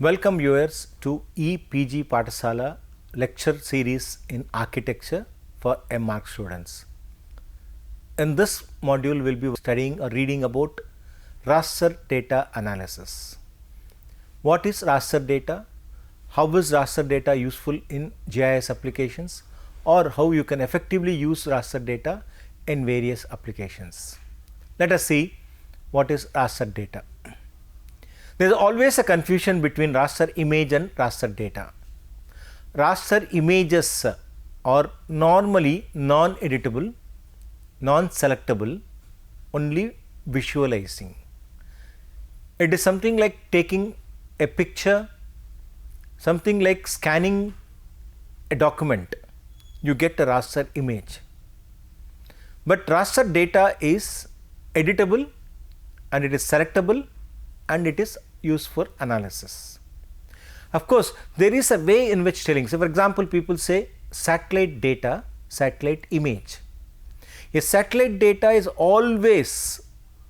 Welcome viewers to EPG Pathasala lecture series in architecture for M.Arch students. In this module, we will be studying or reading about raster data analysis. What is raster data? How is raster data useful in GIS applications, or how you can effectively use raster data in various applications. Let us see what is raster data. There is always a confusion between raster image and raster data. Raster images are normally non-editable, non-selectable, only visualizing. It is something like taking a picture, something like scanning a document, you get a raster image. But raster data is editable and it is selectable and it is used for analysis. Of course, there is a way in which telling. So, for example, people say satellite data, satellite image. A satellite data is always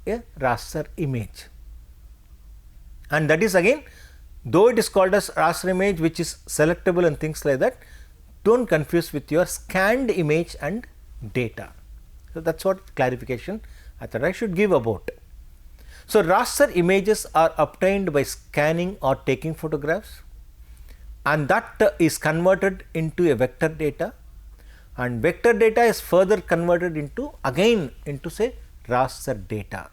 a raster image, and that is again, though it is called as raster image, which is selectable and things like that, do not confuse with your scanned image and data. So, that is what clarification I thought I should give about. So, raster images are obtained by scanning or taking photographs, and that is converted into a vector data, and vector data is further converted into say raster data,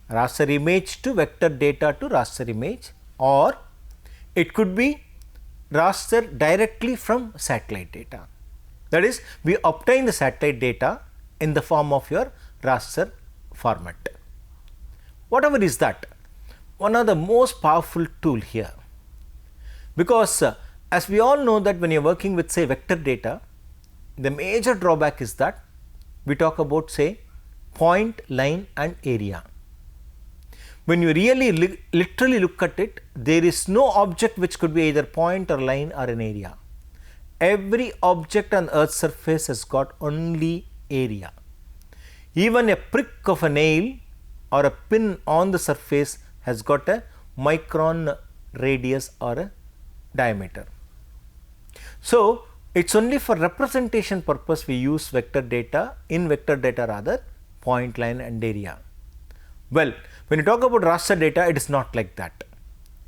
raster image to vector data to raster image, or it could be raster directly from satellite data. That is, we obtain the satellite data in the form of your raster format. Whatever is that, one of the most powerful tool here, because as we all know that when you are working with say vector data, the major drawback is that we talk about say point, line and area. When you really literally look at it, there is no object which could be either point or line or an area. Every object on earth's surface has got only area. Even a prick of a nail or a pin on the surface has got a micron radius or a diameter. So, it is only for representation purpose we use vector data, in vector data rather, point, line and area. Well, when you talk about raster data, it is not like that.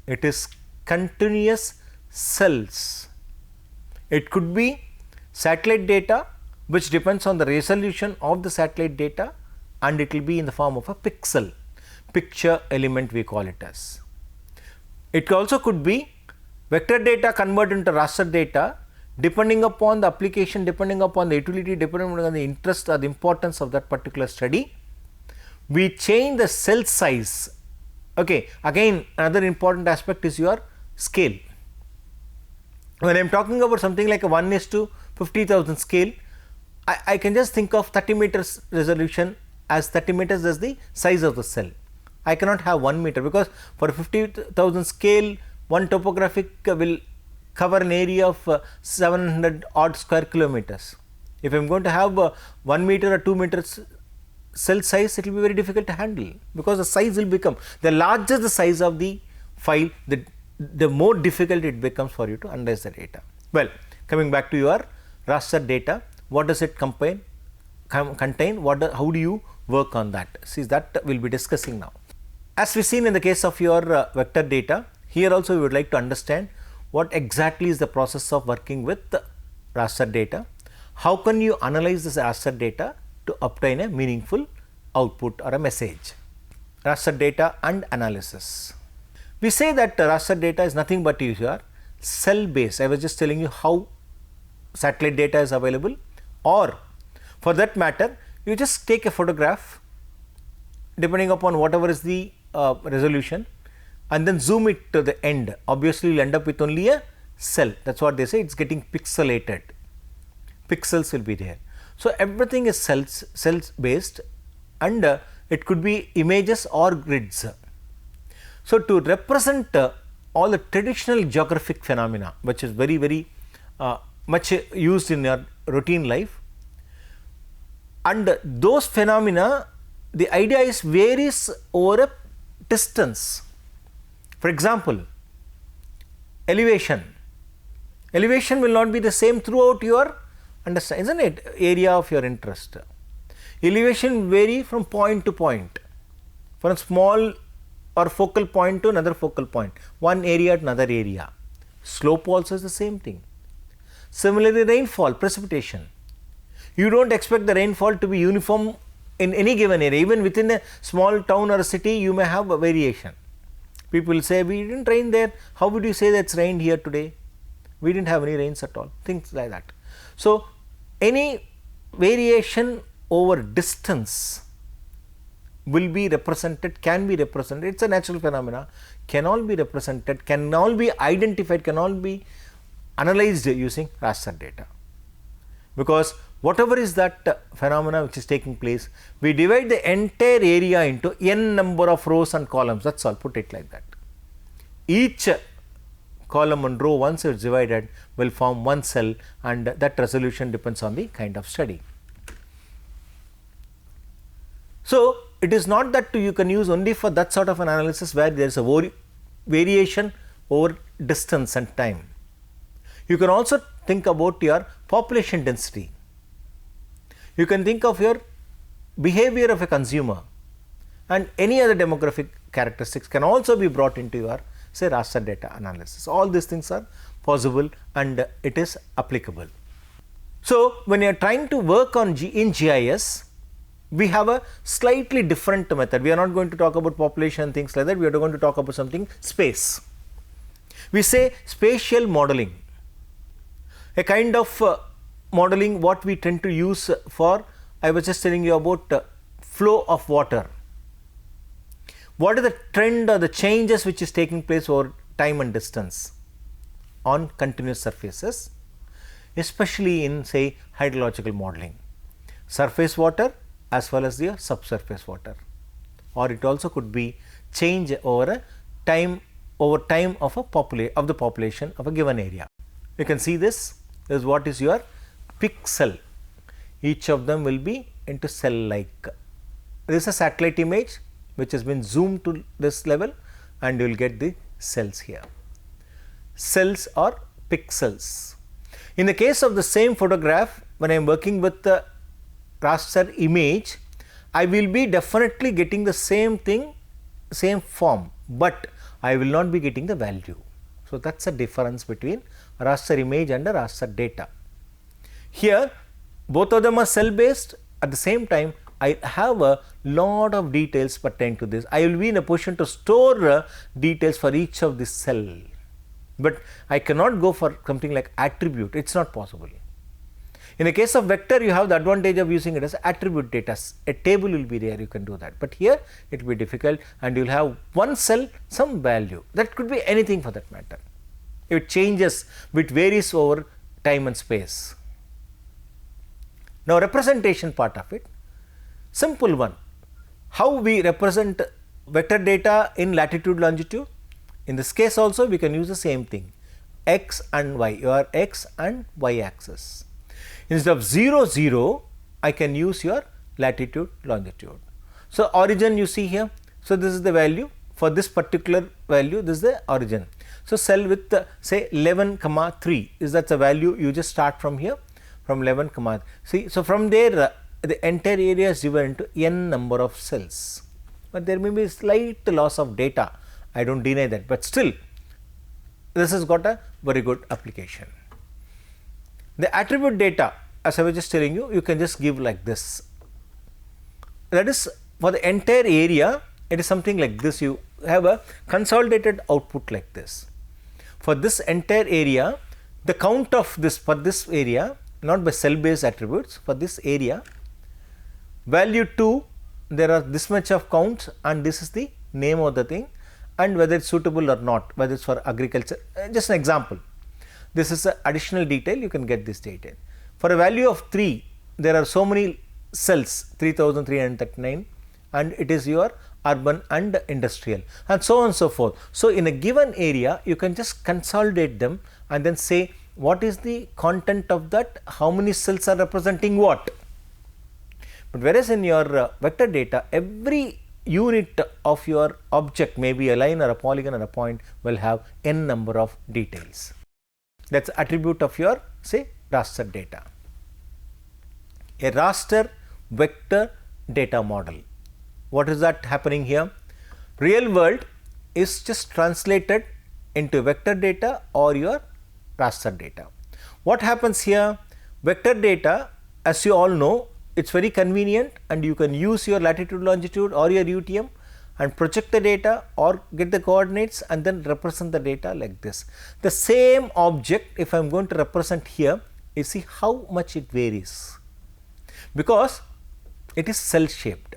It is continuous cells. It could be satellite data, which depends on the resolution of the satellite data, and it will be in the form of a pixel, picture element we call it as. It also could be vector data converted into raster data, depending upon the application, depending upon the utility, depending on the interest or the importance of that particular study. We change the cell size. Okay, again another important aspect is your scale. When I am talking about something like a 1:50,000 scale, I can just think of 30 meters resolution as 30 meters as the size of the cell. I cannot have 1 meter, because for 50,000 scale, one topographic will cover an area of 700 odd square kilometers. If I am going to have 1 meter or 2 meters cell size, it will be very difficult to handle, because the size will become, the larger the size of the file, the more difficult it becomes for you to analyze the data. Well, coming back to your raster data, what does it contain? How do you work on that? See, that we will be discussing now. As we seen in the case of your vector data, here also we would like to understand what exactly is the process of working with raster data. How can you analyze this raster data to obtain a meaningful output or a message? Raster data and analysis. We say that raster data is nothing but your cell based. I was just telling you how satellite data is available, or for that matter, you just take a photograph depending upon whatever is the resolution, and then zoom it to the end. Obviously, you will end up with only a cell. That is what they say, it is getting pixelated. Pixels will be there. So, everything is cells based, and it could be images or grids. So, to represent all the traditional geographic phenomena, which is very much used in your routine life, and those phenomena, the idea is varies over a distance. For example, elevation. Elevation will not be the same throughout your understand, isn't it, area of your interest. Elevation vary from point to point, from a small or focal point to another focal point, one area to another area. Slope also is the same thing. Similarly, rainfall, precipitation. You don't expect the rainfall to be uniform in any given area. Even within a small town or a city, you may have a variation. People say, we didn't rain there. How would you say that it's rained here today? We didn't have any rains at all. Things like that. So, any variation over distance will be represented, can be represented. It's a natural phenomena. Can all be represented, can all be identified, can all be analyzed using raster data. Because whatever is that phenomena which is taking place, we divide the entire area into n number of rows and columns. That's all, put it like that. Each column and row, once it's divided, will form one cell, and that resolution depends on the kind of study. So, it is not that you can use only for that sort of an analysis where there is a variation over distance and time. You can also think about your population density. You can think of your behavior of a consumer, and any other demographic characteristics can also be brought into your, say, raster data analysis. All these things are possible and it is applicable. So, when you are trying to work on in GIS, we have a slightly different method. We are not going to talk about population and things like that. We are going to talk about something space. We say spatial modeling, a kind of modeling what we tend to use for, I was just telling you about flow of water. What is the trend or the changes which is taking place over time and distance on continuous surfaces, especially in, say, hydrological modeling, surface water as well as the subsurface water, or it also could be change over a time of the population of a given area. You can see this is what is your pixel. Each of them will be into cell like. This is a satellite image which has been zoomed to this level, and you will get the cells here. Cells or pixels. In the case of the same photograph, when I am working with the raster image, I will be definitely getting the same thing, same form, but I will not be getting the value. So, that is a difference between raster image and a raster data. Here both of them are cell based. At the same time, I have a lot of details pertaining to this. I will be in a position to store details for each of this cell, but I cannot go for something like attribute. It is not possible. In the case of vector, you have the advantage of using it as attribute data. A table will be there, you can do that, but here it will be difficult, and you will have one cell, some value. That could be anything for that matter. It changes, which varies over time and space. Now, representation part of it, simple one. How we represent vector data in latitude, longitude? In this case also we can use the same thing, x and y, your x and y axis. Instead of 0, 0, I can use your latitude, longitude. So, origin you see here. So, this is the value for this particular value, this is the origin. So, cell with say 11, 3 is that the value you just start from here, from 11, see. So, from there the entire area is divided into n number of cells, but there may be a slight loss of data, I do not deny that, but still this has got a very good application. The attribute data, as I was just telling you, you can just give like this. That is for the entire area, it is something like this. You have a consolidated output like this. For this entire area, the count of this for this area, not by cell based attributes, for this area, value 2, there are this much of counts, and this is the name of the thing, and whether it is suitable or not, whether it is for agriculture. Just an example. This is an additional detail, you can get this detail. For a value of 3, there are so many cells, 3339, and it is your urban and industrial, and so on and so forth. So, in a given area, you can just consolidate them and then say what is the content of that, how many cells are representing what. But whereas in your vector data, every unit of your object, maybe a line or a polygon or a point, will have n number of details. That's attribute of your, say, raster data. A raster vector data model. What is that happening here? Real world is just translated into vector data or your raster data. What happens here? Vector data, as you all know, it's very convenient, and you can use your latitude, longitude or your UTM and project the data or get the coordinates and then represent the data like this. The same object, if I am going to represent here, you see how much it varies, because it is cell shaped.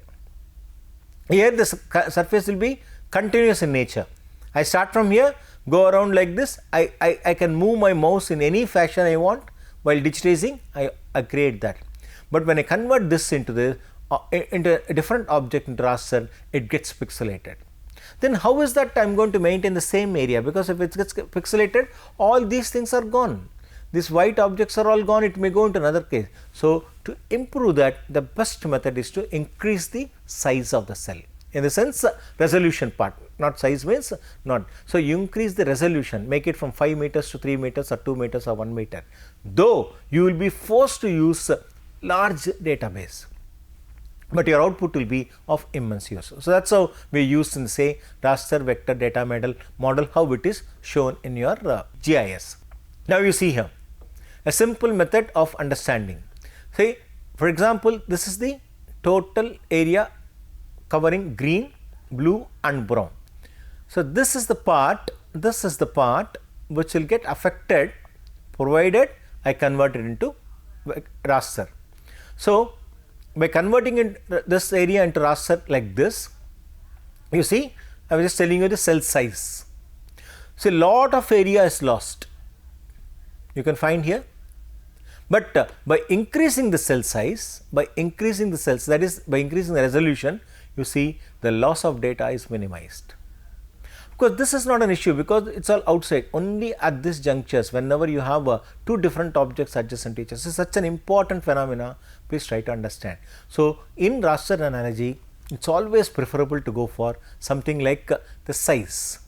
Here the surface will be continuous in nature. I start from here, go around like this, I can move my mouse in any fashion I want. While digitizing, I create that. But when I convert this into a different object into raster, it gets pixelated. Then how is that I am going to maintain the same area? Because if it gets pixelated, all these things are gone. These white objects are all gone, it may go into another case. So, to improve that, the best method is to increase the size of the cell. In the sense, resolution part, not size means not. So, you increase the resolution, make it from 5 meters to 3 meters or 2 meters or 1 meter. Though you will be forced to use large database, but your output will be of immense use. So, that is how we use in, say, raster vector data model, how it is shown in your GIS. Now, you see here a simple method of understanding. Say, for example, this is the total area covering green, blue and brown. So, this is the part which will get affected provided I convert it into raster. So, by converting this area into raster like this, you see, I was just telling you the cell size. So, a lot of area is lost, you can find here, but by increasing the cell size, that is by increasing the resolution, you see the loss of data is minimized. Of course, this is not an issue because it is all outside. Only at this junctures, whenever you have two different objects adjacent to each other. So, such an important phenomena, please try to understand. So, in raster analogy, it is always preferable to go for something like the size.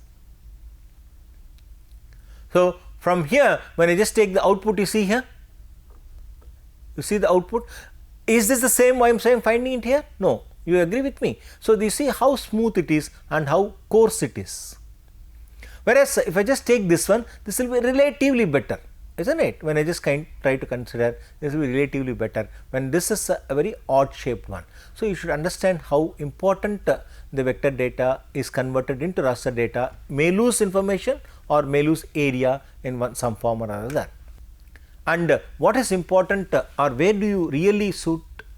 So, from here, when I just take the output, you see here, you see the output. Is this the same I am saying finding it here? No, you agree with me. So, you see how smooth it is and how coarse it is. Whereas, if I just take this one, this will be relatively better, isn't it? When I just try to consider, this will be relatively better when this is a very odd shaped one. So, you should understand how important the vector data is converted into raster data, may lose information or may lose area in some form or another. And what is important or where do you really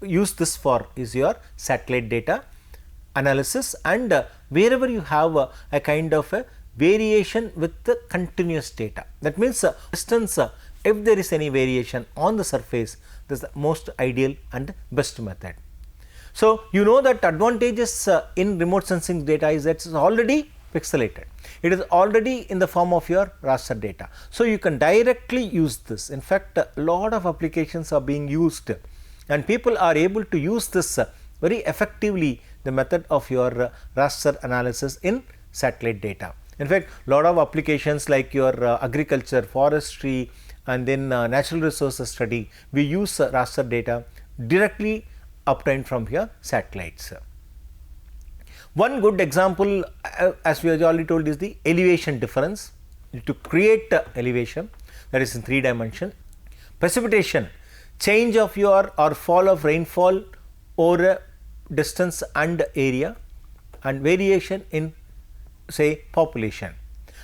use this for is your satellite data analysis, and wherever you have a kind of a variation with the continuous data. That means, distance, if there is any variation on the surface, this is the most ideal and best method. So, you know that advantages in remote sensing data is that it is already pixelated. It is already in the form of your raster data. So, you can directly use this. In fact, a lot of applications are being used and people are able to use this very effectively, the method of your raster analysis in satellite data. In fact, lot of applications like your agriculture, forestry and then natural resources study, we use raster data directly obtained from your satellites. One good example, as we have already told, is the elevation difference. To create elevation, that is in 3 dimension, precipitation, change of your or fall of rainfall over distance and area, and variation in, say, population.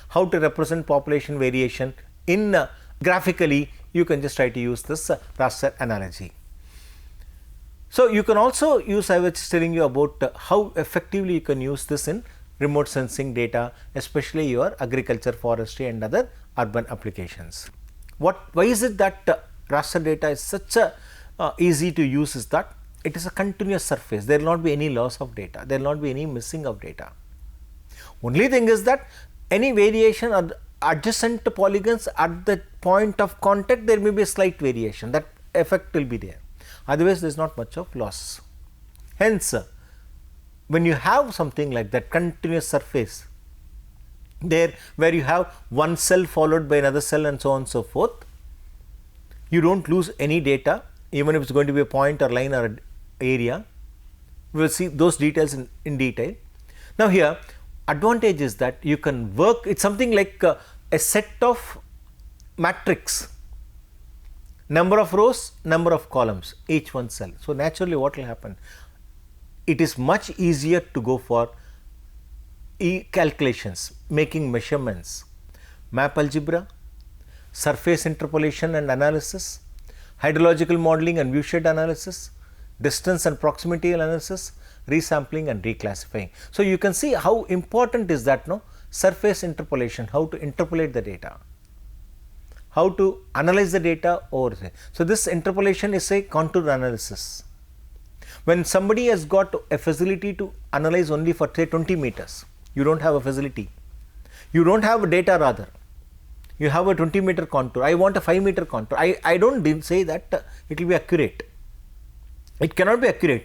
How to represent population variation in graphically, you can just try to use this raster analogy. So, you can also use, I was telling you about how effectively you can use this in remote sensing data, especially your agriculture, forestry and other urban applications. Why is it that raster data is such a easy to use is that it is a continuous surface, there will not be any loss of data, there will not be any missing of data. Only thing is that any variation or adjacent polygons at the point of contact, there may be a slight variation, that effect will be there, otherwise there is not much of loss. Hence, when you have something like that continuous surface there, where you have one cell followed by another cell and so on and so forth, you don't lose any data, even if it's going to be a point or line or area. We will see those details in detail. Now here, advantage is that you can work, it's something like a set of matrix, number of rows, number of columns, each one cell. So naturally what will happen? It is much easier to go for calculations, making measurements, map algebra, surface interpolation and analysis, hydrological modeling and viewshed analysis, distance and proximity analysis, resampling and reclassifying. So you can see how important is that, no? Surface interpolation, how to interpolate the data, how to analyze the data over there. So this interpolation is a contour analysis. When somebody has got a facility to analyze only for say 20 meters, you don't have a facility, you don't have data rather, you have a 20 meter contour, I want a 5 meter contour, I don't say that it will be accurate, it cannot be accurate.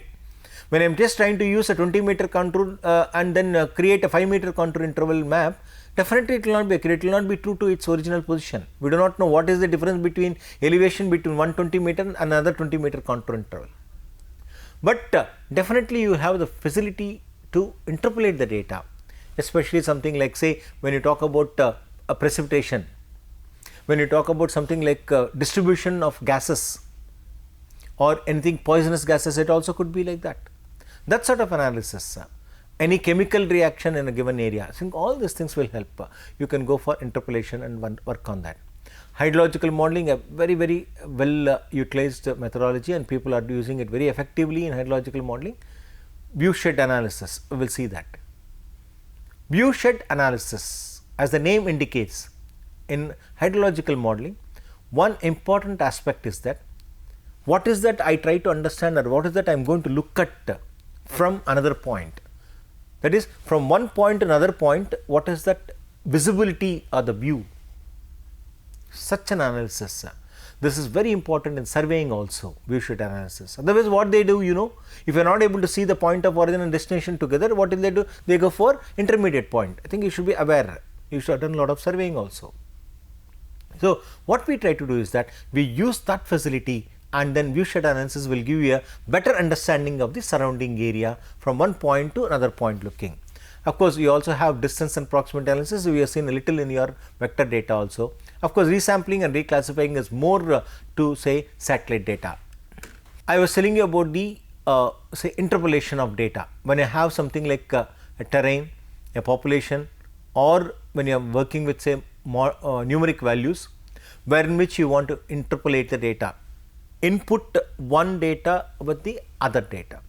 When I am just trying to use a 20 meter contour and then create a 5 meter contour interval map, definitely it will not be accurate, it will not be true to its original position. We do not know what is the difference between elevation between 120 meter and another 20 meter contour interval. But definitely you have the facility to interpolate the data, especially something like, say, when you talk about a precipitation, when you talk about something like distribution of gases or anything poisonous gases, it also could be like that. That sort of analysis, any chemical reaction in a given area, I think all these things will help. You can go for interpolation and work on that. Hydrological modeling, a very well utilized methodology, and people are using it very effectively in hydrological modeling. Viewshed analysis, we will see that. Viewshed analysis, as the name indicates, in hydrological modeling, one important aspect is that what is that I try to understand, or what is that I am going to look at from another point. That is, from one point to another point, what is that visibility or the view? Such an analysis, this is very important in surveying also, viewshed analysis. Otherwise what they do, you know, if you are not able to see the point of origin and destination together, what will they do? They go for intermediate point. I think you should be aware, you should have done a lot of surveying also. So what we try to do is that we use that facility, and then viewshed analysis will give you a better understanding of the surrounding area from one point to another point looking. Of course, you also have distance and proximity analysis, we have seen a little in your vector data also. Of course, resampling and reclassifying is more to say satellite data. I was telling you about the say interpolation of data. When I have something like a terrain, a population, or when you are working with say more numeric values, where in which you want to interpolate the data, input one data with the other data.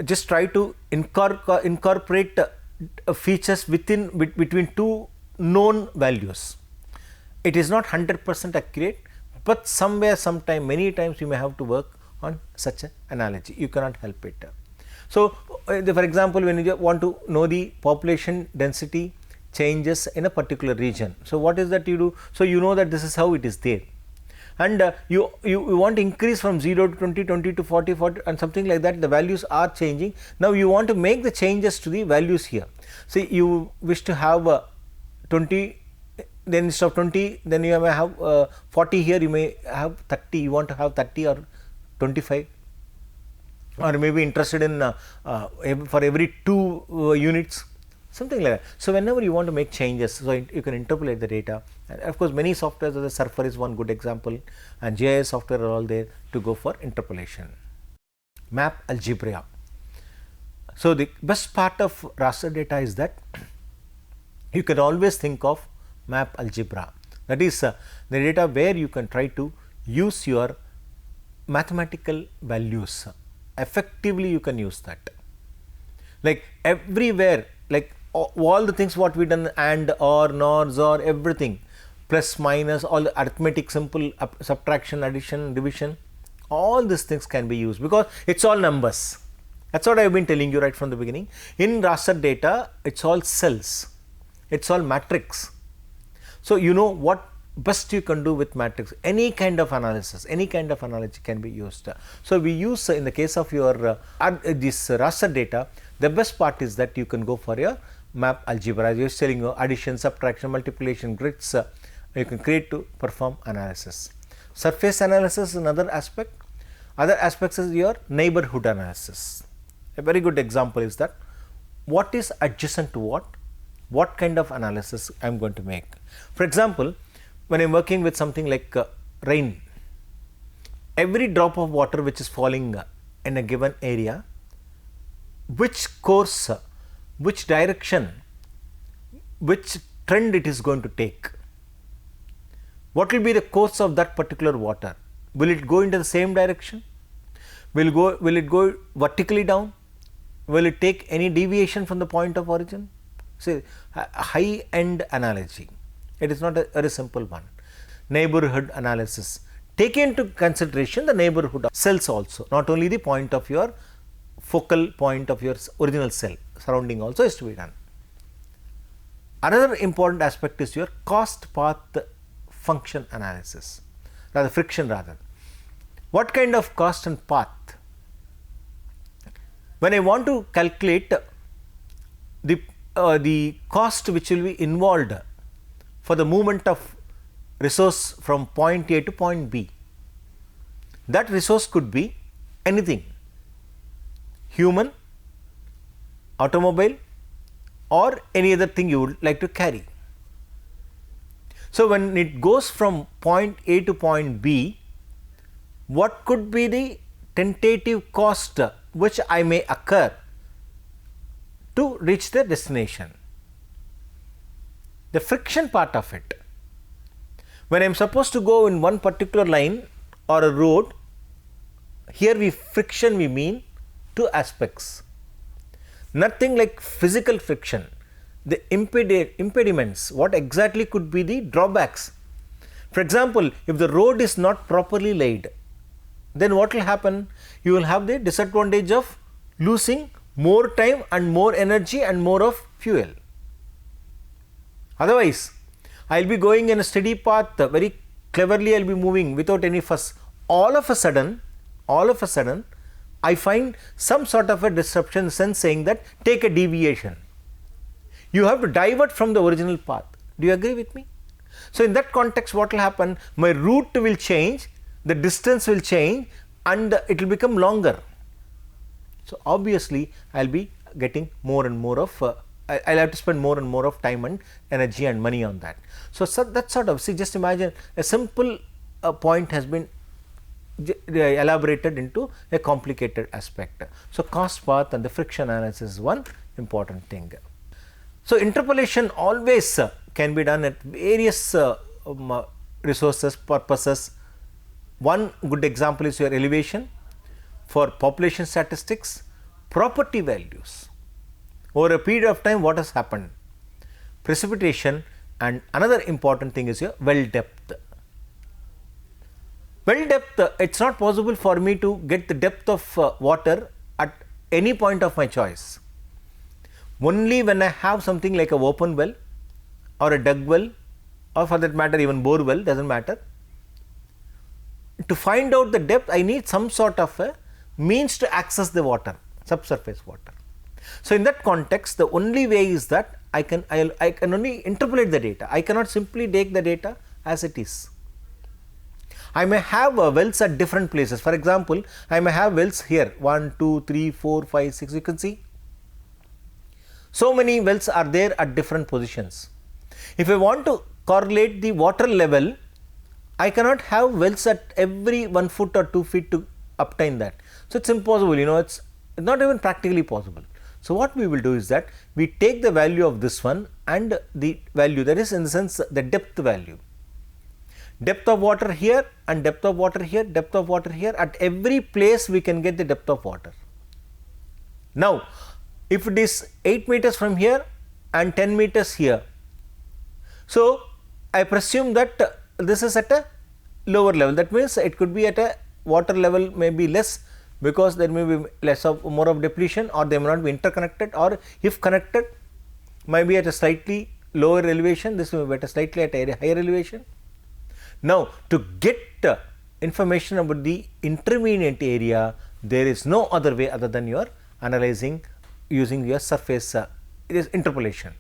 Just try to incorporate features between two known values. It is not 100% accurate, but somewhere, sometime, many times you may have to work on such an analogy. You cannot help it. So, for example, when you want to know the population density changes in a particular region. So, what is that you do? So, you know that this is how it is there, and you want to increase from 0 to 20, 20 to 40, 40 and something like that, the values are changing. Now, you want to make the changes to the values here. See, you wish to have 20, then instead of 20, then you may have 40 here, you may have 30, you want to have 30 or 25, or may be interested in for every 2 units, something like that. So, whenever you want to make changes, so you can interpolate the data, and of course, many softwares, the Surfer is one good example, and GIS software are all there to go for interpolation. Map algebra. So, the best part of raster data is that you can always think of map algebra, that is the data where you can try to use your mathematical values effectively. You can use that, like everywhere, like all the things what we done, and or, nor, or, everything, plus, minus, all the arithmetic, simple subtraction, addition, division, all these things can be used because it's all numbers. That's what I have been telling you right from the beginning. In raster data, it's all cells, it's all matrix. So, you know what best you can do with matrix, any kind of analysis, any kind of analogy can be used. So, we use in the case of your this raster data The best part is that you can go for your map algebra. I was telling you, addition, subtraction, multiplication, grids, you can create to perform analysis. Surface analysis is another aspect. Other aspects is your neighborhood analysis. A very good example is that what is adjacent to what kind of analysis I am going to make. For example, when I am working with something like rain, every drop of water which is falling in a given area, which course, which direction, which trend it is going to take. What will be the course of that particular water? Will it go into the same direction? Will it go vertically down? Will it take any deviation from the point of origin? See, a high end analogy. It is not a very simple one. Neighborhood analysis. Take into consideration the neighborhood of cells also, not only the point of your focal point of your original cell, surrounding also is to be done. Another important aspect is your cost path function analysis, rather friction rather. What kind of cost and path? When I want to calculate the cost which will be involved for the movement of resource from point A to point B, that resource could be anything, human, automobile, or any other thing you would like to carry. So, when it goes from point A to point B, what could be the tentative cost which I may occur to reach the destination? The friction part of it. When I am supposed to go in one particular line or a road, here we mean two aspects. Nothing like physical friction. The impediments, what exactly could be the drawbacks? For example, if the road is not properly laid, then what will happen? You will have the disadvantage of losing more time and more energy and more of fuel. Otherwise, I will be going in a steady path, very cleverly I will be moving without any fuss. All of a sudden, I find some sort of a disruption, sense saying that take a deviation. You have to divert from the original path. Do you agree with me? So, in that context, what will happen? My route will change, the distance will change, and it will become longer. So, obviously, I will be getting more and more of, I will have to spend more and more of time and energy and money on that. So, that sort of, see, just imagine a simple point has been elaborated into a complicated aspect. So, cost path and the friction analysis is one important thing. So, interpolation always can be done at various resources, purposes. One good example is your elevation for population statistics, property values. Over a period of time, what has happened? Precipitation, and another important thing is your well depth. Well depth, it is not possible for me to get the depth of water at any point of my choice. Only when I have something like a open well or a dug well, or for that matter even bore well, does not matter. To find out the depth, I need some sort of a means to access the water, subsurface water. So, in that context, the only way is that I can only interpolate the data. I cannot simply take the data as it is. I may have wells at different places. For example, I may have wells here 1, 2, 3, 4, 5, 6, you can see. So many wells are there at different positions. If I want to correlate the water level, I cannot have wells at every 1 foot or 2 feet to obtain that. So, it is impossible, it is not even practically possible. So, what we will do is that we take the value of this one and the value, that is in the sense the depth value. Depth of water here and depth of water here, depth of water here, at every place we can get the depth of water. Now, if it is 8 meters from here and 10 meters here, so I presume that this is at a lower level. That means it could be at a water level may be less, because there may be more of depletion, or they may not be interconnected, or if connected might be at a slightly lower elevation, this may be at a slightly at a higher elevation. Now, to get information about the intermediate area, there is no other way other than your analyzing using your surface, it is interpolation.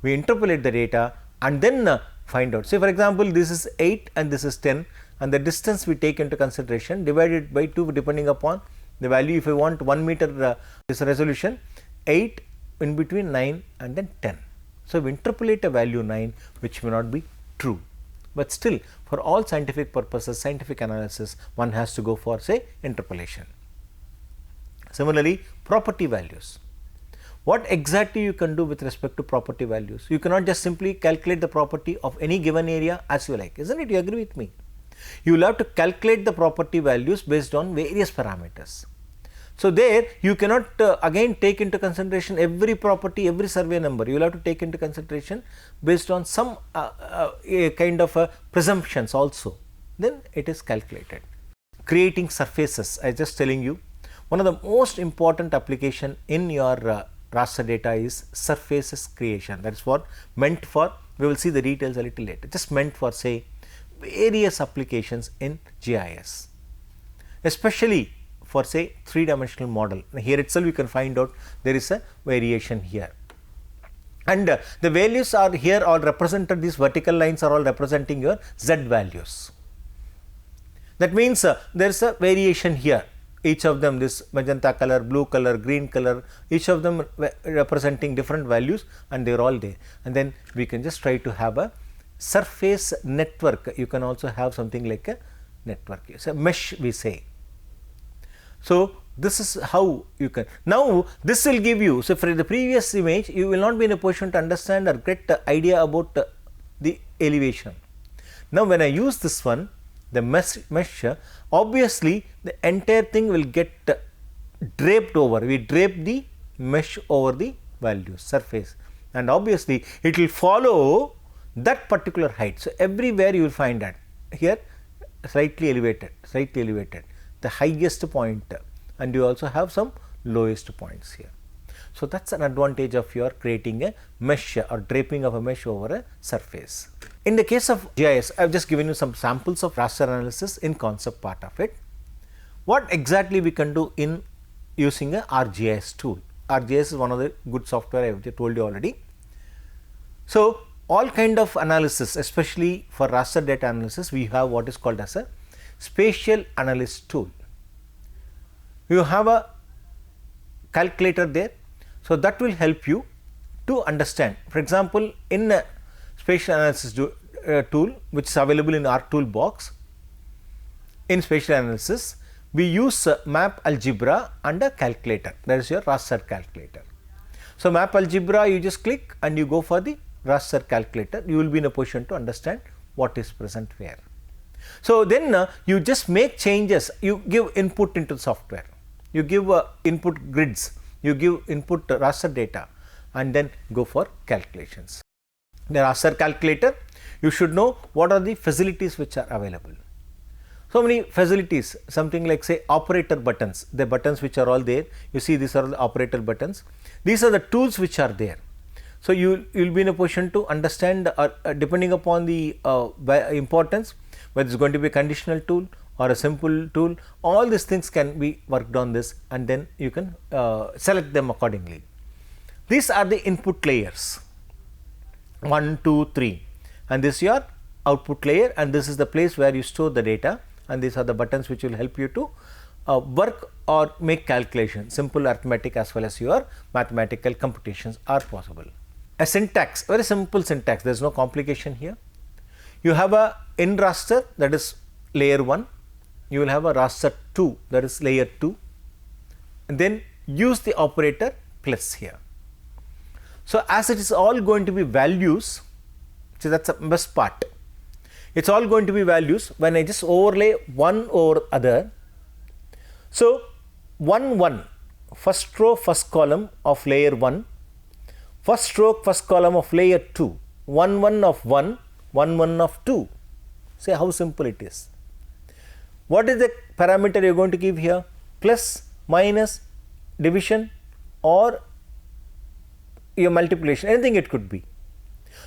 We interpolate the data and then find out. Say for example, this is 8 and this is 10, and the distance we take into consideration divided by 2 depending upon the value. If I want 1 meter this resolution, 8 in between 9 and then 10. So, we interpolate a value 9 which may not be true, but still for all scientific purposes, scientific analysis, one has to go for say interpolation. Similarly, property values. What exactly you can do with respect to property values? You cannot just simply calculate the property of any given area as you like, isn't it? You agree with me? You will have to calculate the property values based on various parameters. So, there you cannot again take into consideration every property, every survey number. You will have to take into consideration based on some kind of presumptions also. Then it is calculated. Creating surfaces, I just telling you, one of the most important application in your raster data is surfaces creation. That is what meant for, we will see the details a little later, just meant for say various applications in GIS, especially for say 3-dimensional model. Here itself you can find out there is a variation here, and the values are here all represented, these vertical lines are all representing your Z values. That means there is a variation here, each of them, this magenta color, blue color, green color, each of them representing different values, and they are all there. And then we can just try to have a surface network. You can also have something like a network, it's a mesh we say. So, this is how you can. Now, this will give you, so for the previous image you will not be in a position to understand or get the idea about the elevation. Now, when I use this one, the mesh, obviously the entire thing will get draped over. We drape the mesh over the values, surface, and obviously it will follow that particular height. So, everywhere you will find that here slightly elevated, the highest point, and you also have some lowest points here. So, that is an advantage of your creating a mesh or draping of a mesh over a surface. In the case of GIS, I have just given you some samples of raster analysis in concept part of it. What exactly we can do in using a ArcGIS tool? ArcGIS is one of the good software I have told you already. So, all kind of analysis, especially for raster data analysis, we have what is called as a spatial analyst tool. You have a calculator there, so that will help you to understand. For example, in a spatial analysis tool which is available in our toolbox, in spatial analysis we use map algebra and a calculator, that is your raster calculator. So, map algebra you just click and you go for the raster calculator, you will be in a position to understand what is present where. So, then you just make changes, you give input into the software, you give input grids, you give input raster data, and then go for calculations. The raster calculator, you should know what are the facilities which are available. So many facilities, something like say operator buttons, the buttons which are all there, you see these are the operator buttons, these are the tools which are there. So, you will be in a position to understand depending upon the importance, whether it is going to be a conditional tool or a simple tool, all these things can be worked on this, and then you can select them accordingly. These are the input layers 1, 2, 3, and this is your output layer, and this is the place where you store the data, and these are the buttons which will help you to work or make calculations, simple arithmetic as well as your mathematical computations are possible. A syntax, very simple syntax, there is no complication here. You have a in raster, that is layer 1, you will have a raster 2, that is layer 2, and then use the operator plus here. So, as it is all going to be values, so that is the best part, it is all going to be values. When I just overlay one over other, so 1 1, first row first column of layer 1, first row first column of layer 2, 1 1 of 1, 1 1 of 2. Say how simple it is. What is the parameter you are going to give here? Plus, minus, division, or your multiplication, anything it could be.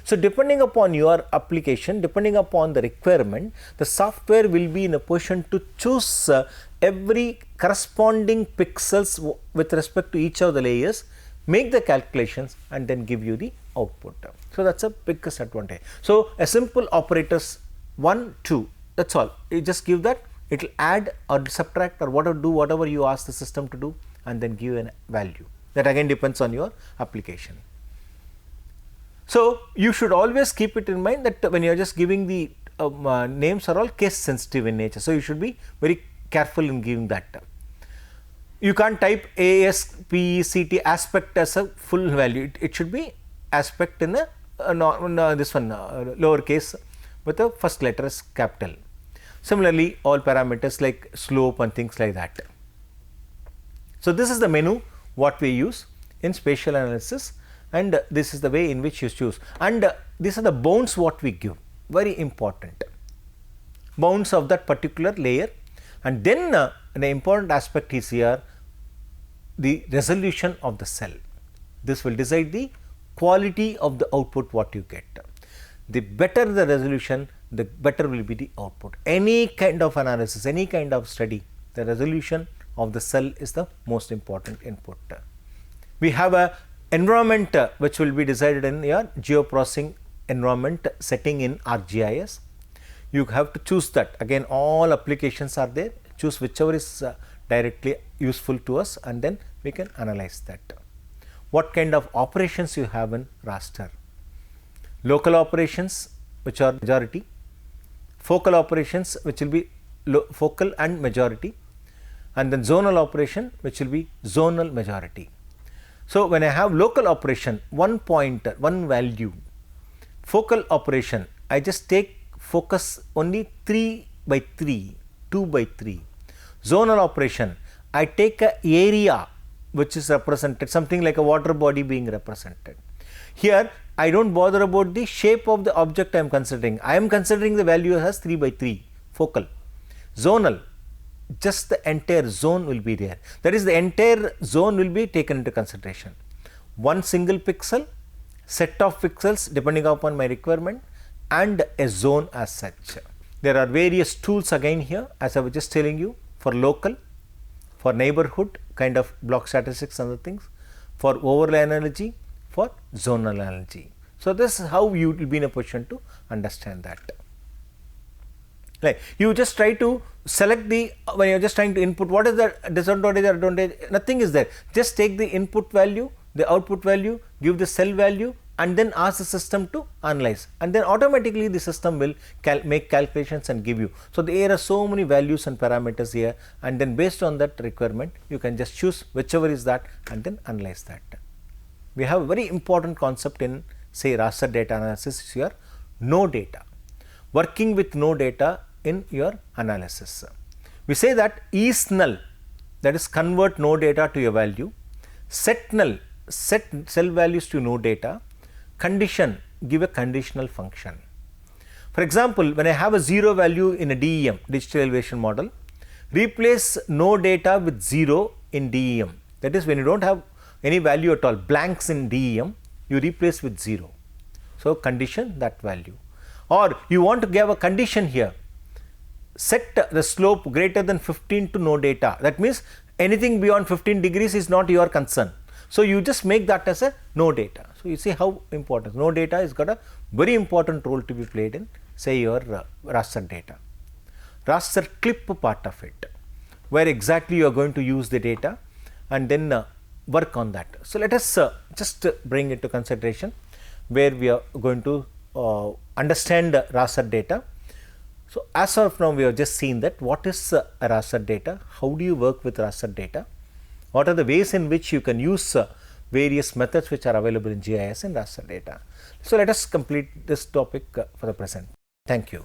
So, depending upon your application, depending upon the requirement, the software will be in a position to choose every corresponding pixels with respect to each of the layers make the calculations and then give you the output. So that's a biggest advantage. So a simple operators 1, 2, that's all. You just give that, it will add or subtract or whatever you ask the system to do, and then give a value. That again depends on your application. So you should always keep it in mind that when you are just giving the names are all case sensitive in nature. So you should be very careful in giving that. You can't type ASPECT aspect as a full value. It should be aspect in this one lowercase with the first letter as capital. Similarly, all parameters like slope and things like that. So this is the menu what we use in spatial analysis, and this is the way in which you choose, and these are the bounds what we give, very important bounds of that particular layer. And then an important aspect is here the resolution of the cell. This will decide the quality of the output what you get. The better the resolution, the better will be the output. Any kind of analysis, any kind of study, the resolution of the cell is the most important input. We have a environment which will be decided in your geoprocessing environment setting in ArcGIS. You have to choose that. Again, all applications are there. Choose whichever is directly useful to us, and then we can analyze that. What kind of operations you have in raster? Local operations, which are majority, focal operations, which will be focal and majority, and then zonal operation, which will be zonal majority. So when I have local operation, one pointer, one value, focal operation, I just take focus only 3 by 3, 2 by 3. Zonal operation, I take a area which is represented, something like a water body being represented. Here I don't bother about the shape of the object I am considering. I am considering the value as 3 by 3 focal. Zonal, just the entire zone will be there. That is, the entire zone will be taken into consideration. One single pixel, set of pixels depending upon my requirement, and a zone as such. There are various tools again here, as I was just telling you, for local, for neighborhood kind of block statistics and other things, for overlay analogy, for zonal analogy. So this is how you will be in a position to understand that. Like you just try to select the, when you are just trying to input, what is the disadvantage or advantage, nothing is there. Just take the input value, the output value, give the cell value, and then ask the system to analyze, and then automatically the system will make calculations and give you. So there are so many values and parameters here, and then based on that requirement you can just choose whichever is that and then analyze that. We have a very important concept in say raster data analysis is your no data, working with no data in your analysis. We say that is null, that is convert no data to a value, set null, set cell values to no data, condition, give a conditional function. For example, when I have a 0 value in a DEM, digital elevation model, replace no data with 0 in DEM. That is, when you don't have any value at all, blanks in DEM, you replace with 0. So condition that value. Or you want to give a condition here, set the slope greater than 15 to no data. That means anything beyond 15 degrees is not your concern. So you just make that as a no data. So you see how important no data has got a very important role to be played in say your raster data. Raster clip part of it, where exactly you are going to use the data and then work on that. So let us just bring it to consideration where we are going to understand raster data. So as of now we have just seen that what is a raster data, how do you work with raster data, what are the ways in which you can use various methods which are available in GIS and raster data. So let us complete this topic for the present. Thank you.